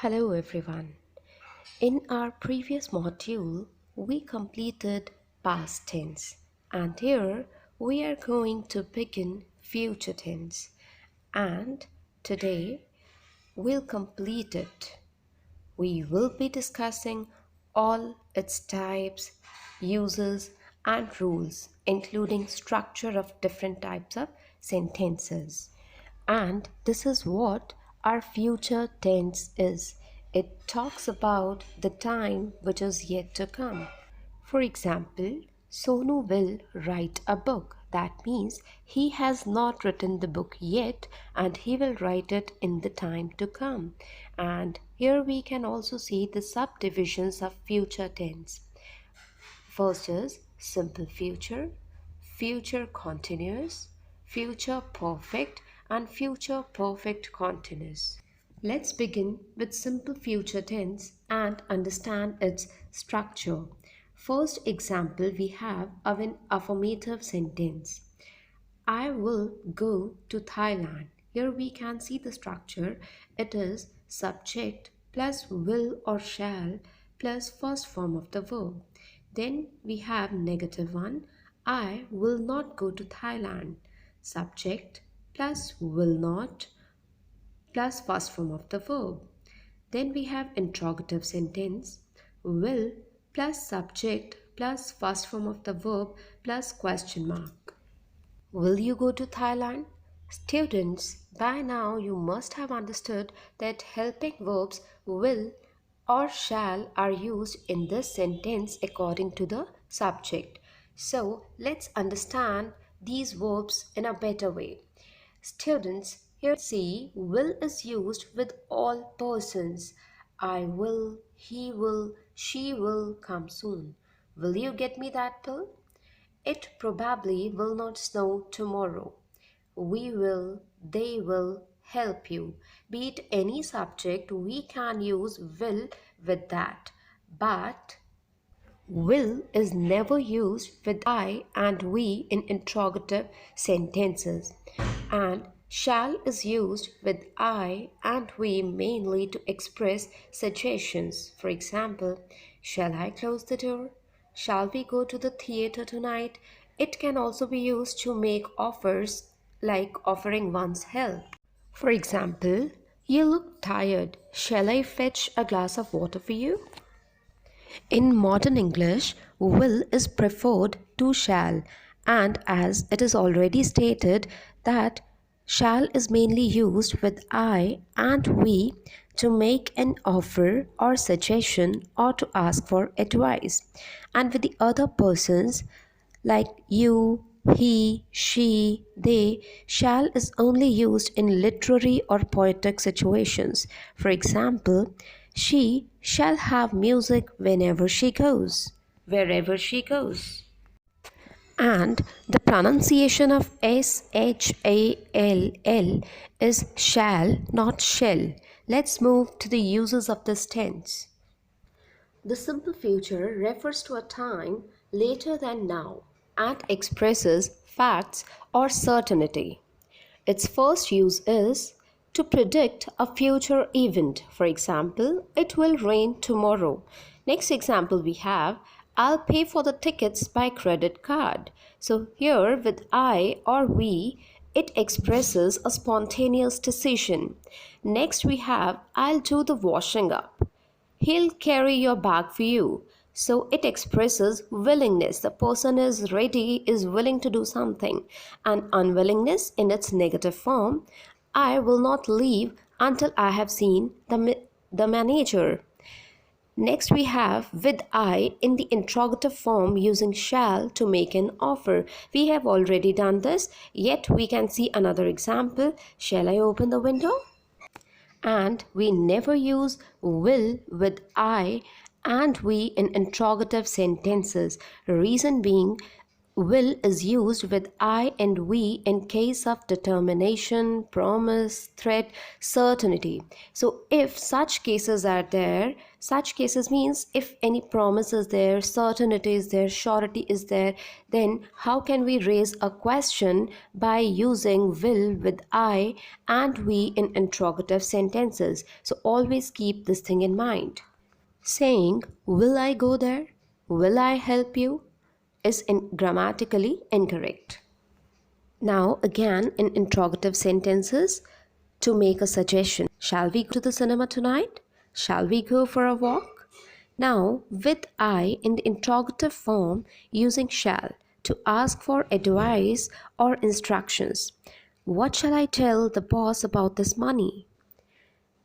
Hello everyone. In our previous module, we completed past tense and here we are going to begin future tense and today we'll complete it. We will be discussing all its types, uses and rules including structure of different types of sentences. And this is what our future tense is. It talks about the time which is yet to come. For example, Sonu will write a book. That means he has not written the book yet and he will write it in the time to come. And here we can also see the subdivisions of future tense. First is simple future, future continuous, future perfect, and future perfect continuous. Let's begin with simple future tense and understand its structure. First example we have of an affirmative sentence. I will go to Thailand. Here we can see the structure. It is subject plus will or shall plus first form of the verb. Then we have negative one. I will not go to Thailand. Subject plus will not plus first form of the verb. Then we have interrogative sentence. Will plus subject plus first form of the verb plus question mark. Will you go to Thailand? Students, by now you must have understood that helping verbs will or shall are used in this sentence according to the subject. So let's understand these verbs in a better way. Students, here see will is used with all persons. I will, he will, she will come soon. Will you get me that pill? It probably will not snow tomorrow. We will, they will help you. Be it any subject, we can use will with that. But will is never used with I and we in interrogative sentences. And shall is used with I and we mainly to express situations. For example, shall I close the door? Shall we go to the theater tonight? It can also be used to make offers like offering one's help. For example, you look tired. Shall I fetch a glass of water for you? In modern English, will is preferred to shall, and as it is already stated that shall is mainly used with I and we to make an offer or suggestion or to ask for advice, and with the other persons like you, he, she, they, shall is only used in literary or poetic situations. For example, she shall have music whenever she goes, wherever she goes. And the pronunciation of shall is shall, not shall. Let's move to the uses of this tense. The simple future refers to a time later than now and expresses facts or certainty. Its first use is to predict a future event. For example, it will rain tomorrow. Next example we have, I'll pay for the tickets by credit card. So here with I or we, it expresses a spontaneous decision. Next we have, I'll do the washing up. He'll carry your bag for you. So it expresses willingness. The person is ready, is willing to do something. And unwillingness in its negative form, I will not leave until I have seen the manager. Next we have with I in the interrogative form using shall to make an offer. We have already done this, yet we can see another example. Shall I open the window? And we never use will with I and we in interrogative sentences. Reason being, Will is used with I and we in case of determination, promise, threat, certainty. So if such cases are there, such cases means if any promise is there, certainty is there, surety is there, then how can we raise a question by using will with I and we in interrogative sentences? So always keep this thing in mind. Saying, will I go there? Will I help you? Is grammatically incorrect. Now, again, in interrogative sentences, to make a suggestion, shall we go to the cinema tonight? Shall we go for a walk? Now, with I in the interrogative form, using shall to ask for advice or instructions. What shall I tell the boss about this money?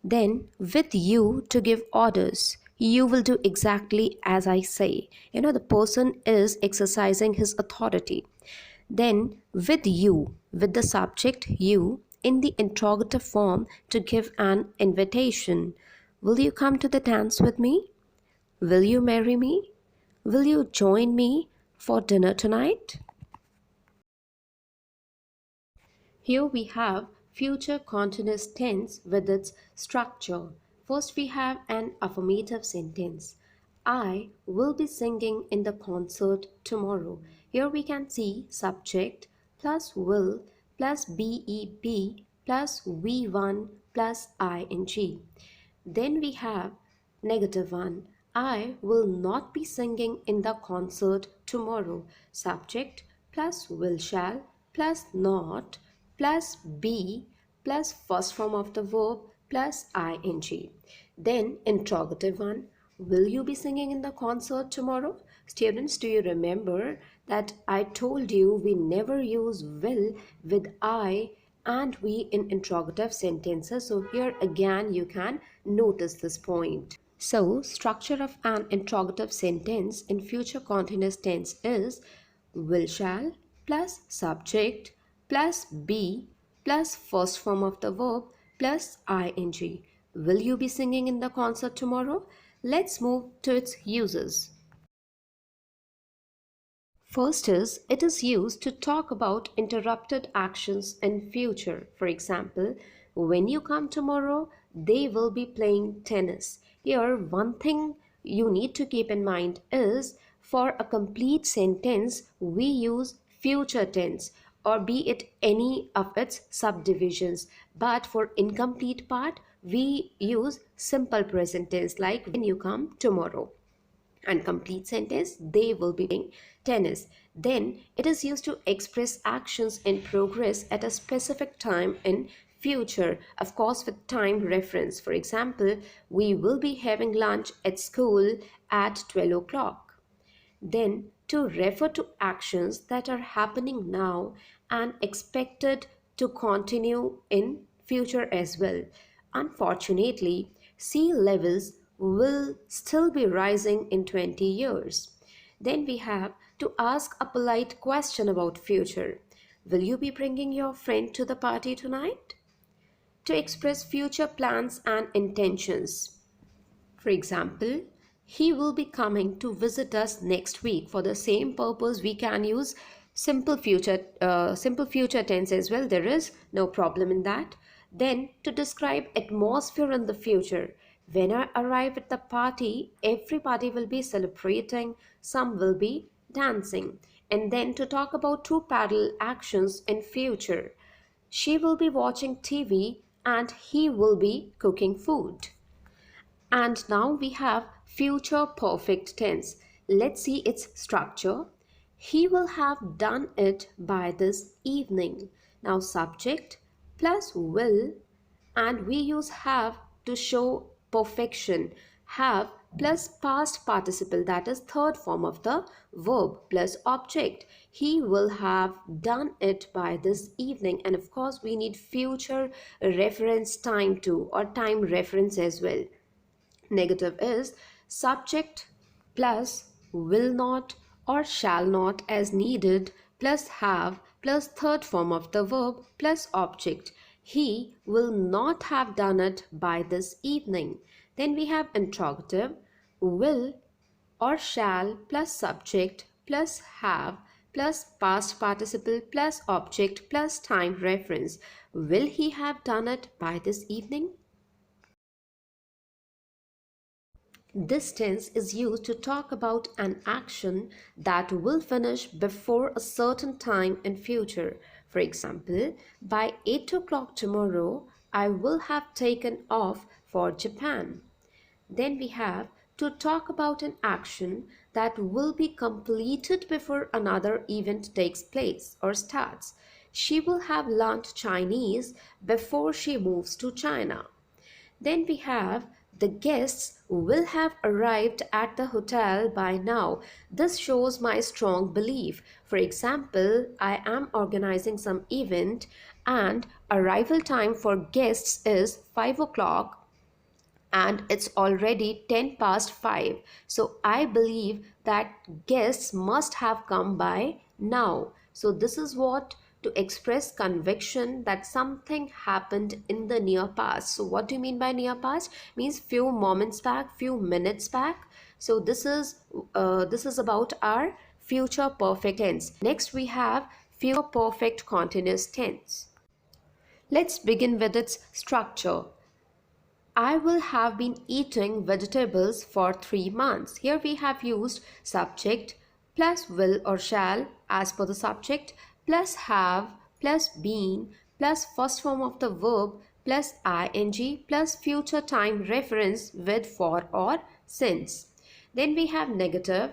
Then, with you to give orders, you will do exactly as I say. The person is exercising his authority. Then, with you, with the subject you, in the interrogative form to give an invitation. Will you come to the dance with me? Will you marry me? Will you join me for dinner tonight? Here we have future continuous tense with its structure. First we have an affirmative sentence. I will be singing in the concert tomorrow. Here we can see subject plus will plus BEP plus V1 plus ing. Then we have negative one. I will not be singing in the concert tomorrow. Subject plus will shall plus not plus be plus first form of the verb plus ing. Then interrogative one. Will you be singing in the concert tomorrow? Students, do you remember that I told you we never use will with I and we in interrogative sentences? So here again you can notice this point. So structure of an interrogative sentence in future continuous tense is will shall plus subject plus be plus first form of the verb plus ing. Will you be singing in the concert tomorrow? Let's move to its uses. First is, it is used to talk about interrupted actions in future. For example, when you come tomorrow, they will be playing tennis. Here, one thing you need to keep in mind is for a complete sentence, we use future tense or be it any of its subdivisions. But for incomplete part, we use simple present tense like when you come tomorrow. And complete sentence, they will be playing tennis. Then it is used to express actions in progress at a specific time in future, of course with time reference. For example, we will be having lunch at school at 12 o'clock. Then to refer to actions that are happening now and expected to continue in future as well. Unfortunately, sea levels will still be rising in 20 years. Then we have to ask a polite question about future. Will you be bringing your friend to the party tonight? To express future plans and intentions. For example, he will be coming to visit us next week. For the same purpose, we can use simple future tense as well. There is no problem in that. Then to describe atmosphere in the future. When I arrive at the party, everybody will be celebrating, some will be dancing. And then to talk about two parallel actions in future. She will be watching TV and he will be cooking food. And now we have future perfect tense. Let's see its structure. He will have done it by this evening. Now subject plus will and we use have to show perfection. Have plus past participle, that is third form of the verb, plus object. He will have done it by this evening. And of course we need future reference time too, or time reference as well. Negative is subject plus will not or shall not as needed plus have plus third form of the verb plus object. He will not have done it by this evening. Then we have interrogative will or shall plus subject plus have plus past participle plus object plus time reference. Will he have done it by this evening? This tense is used to talk about an action that will finish before a certain time in future. For example, by 8 o'clock tomorrow, I will have taken off for Japan. Then we have to talk about an action that will be completed before another event takes place or starts. She will have learned Chinese before she moves to China. Then we have the guests will have arrived at the hotel by now. This shows my strong belief. For example, I am organizing some event and arrival time for guests is 5 o'clock and it's already 10 past 5. So I believe that guests must have come by now. So this is what to express conviction that something happened in the near past. So what do you mean by near past? Means few moments back, few minutes back. So this is about our future perfect tense. Next we have future perfect continuous tense. Let's begin with its structure. I will have been eating vegetables for 3 months. Here we have used subject plus will or shall as per the subject plus have plus been plus first form of the verb plus ing plus future time reference with for or since. Then we have negative.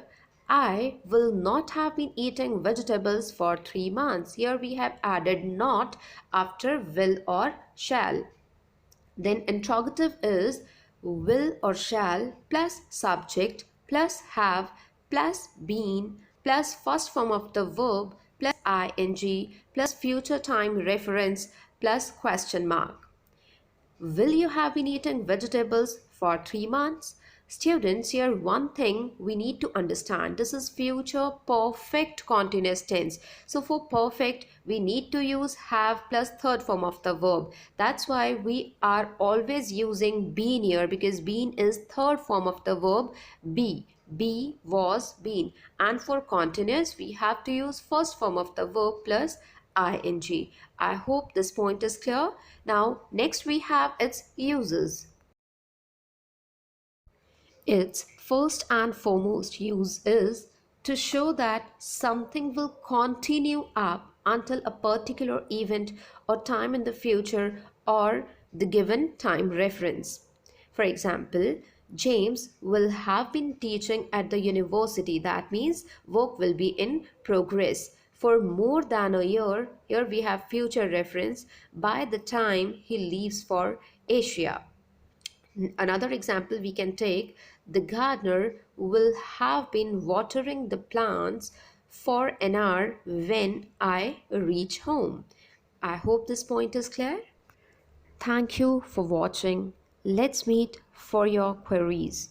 I will not have been eating vegetables for 3 months. Here we have added not after will or shall. Then interrogative is will or shall plus subject plus have plus been plus first form of the verb plus ing plus future time reference plus question mark. Will you have been eating vegetables for 3 months? Students, here one thing we need to understand. This is future perfect continuous tense. So for perfect, we need to use have plus third form of the verb. That's why we are always using been here because been is third form of the verb be. Be, was, been. And for continuous, we have to use first form of the verb plus ing. I hope this point is clear. Now, next we have its uses. Its first and foremost use is to show that something will continue up until a particular event or time in the future or the given time reference. For example, James will have been teaching at the university. That means work will be in progress for more than a year. Here we have future reference by the time he leaves for Asia. Another example we can take, the gardener will have been watering the plants for an hour when I reach home. I hope this point is clear. Thank you for watching. Let's meet for your queries.